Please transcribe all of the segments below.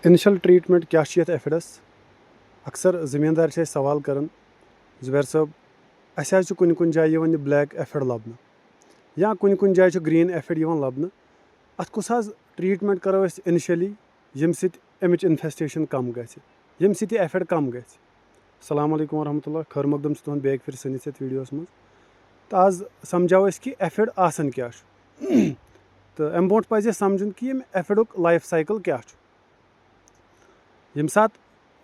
Initial treatment क्या यथ एफिडस अक्सर ज़मींदार सवाल कर जुबैर साहब अस कुन जाए ब्लैक एफिड लबन या कुन जाए ग्रीन एफिड लबन अत कुस ट्रीटमेंट करो इनिशियली यम अमिच इन्फेस्टेशन कम गम एफिड कम अस्सलाम वालेकुम वरहमतुल्लाह खैर मकदम तुहद बैक फिर सनिस वीडियोस मज तो आज समझाओ कि एफिड आसन क्या तो अम ब्रोट पज समझुन कि एफिडुक लाइफ साइकिल क्या यम सात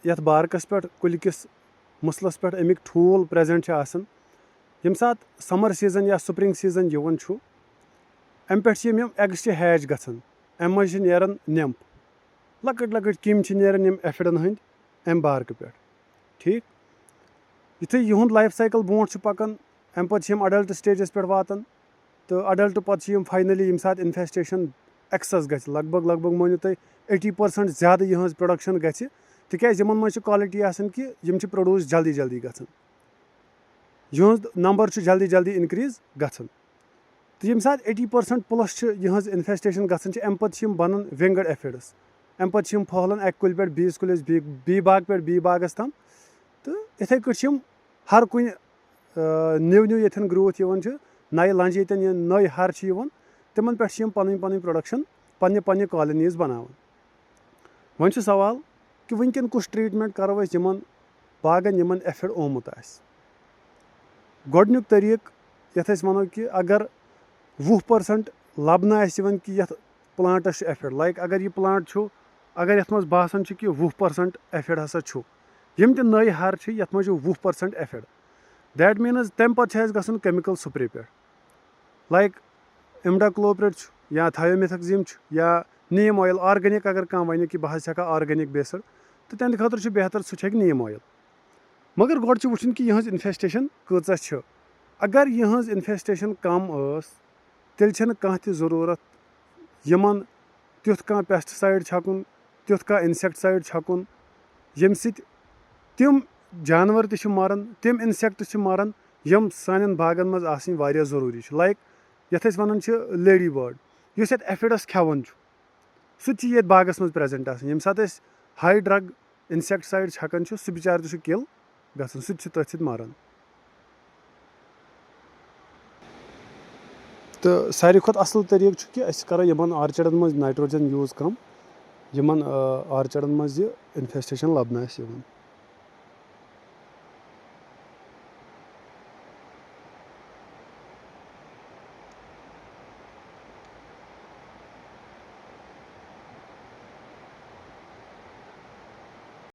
यथ बारकस पे कुलिकिस मसलस पे अमिक ठूल प्रेजेंट यम सात समर सीजन या स्प्रिंग सीजन यवन अम पे एग्स हैच गन अम मज नेरान निम्फ लकट लकट किम नेरान एफिडन हंद अम बारक पे ठीक युथे युहद लाइफ साइकिल ब्रोट पकान अम पे अडल्ट स्टेजस पे वातान तो अडल्ट पे फाइनली यम सात इन्फेस्टेशन एक्सेस गि लगभग मानियो तुम 80% ज़्यादा यहज प्रोडक्शन गि तिकाज यमन मज क्वालिटी कि यम प्रोड्यूस जल्दी जल्दी गन यहद नंबर जल्दी जल्दी इनक्रीज गन तो यम सात 80% प्लस यहज इन्फेस्टेशन गन अम पे बनन विंगड एफिड्स अम पे फहलन अक कुल पे बीस कुलिस बी बाग पे बी बागस तम तो इथे कट हर कुन न्यू न्यू ये ग्रोथ नए लंज ये नए हर तिमन पे पन पन प्रोडक्शन पन्ने पन्ने कॉलोनीज बनावन वन सवाल कि वनकन कुछ ट्रीटमेंट करो यमन बागन यमन एफिड ओमुत गोडनुक तरीक यथ वनो कि अगर 20% लबन कि यथ प्लांटस एफिड लाइक अगर यह प्लांट अगर यथ मज बासान कि 20% एफिड हसा यम त नए हर यथ मज 20% एफिड दैट मीनस तम पे गसन केमिकल स्प्रे पे लाइक इमडाक्लोप्रिड या थायोमिथक्जिम या नीम ऑयल ऑर्गेनिक अगर कह वन कि बह हेका ऑर्गेनिक बेस्ड तो तंद खतर बेहतर सह नीम ऑयल मगर गोड वुचन कि यहज इन्फेस्टेशन कच अगर यहज इन्फेस्टेशन कम तेल कह ज़रूरत यमन तुथ कह पेस्टिसाइड छकुन तुथ कह इंसेक्टिसाइड छकुन यम तिम जानवर मरान तिम इंसेक्ट मरान यम सान बागन मज आसनी ज़रूरी लाइक यथ वन लेडी बर्ड इस एफिडस खेवन सह बागस मज प्रेजेंट यम सात हाई ड्रग इंसेक्टिसाइड छकन सह बिचार किल गसन सह तथ मरान तो सारे खुद असल तरीक कि करो यमन आर्चडन मज नाइट्रोजन यूज कम यमन आर्चडन मज इन्फेस्टेशन लबन।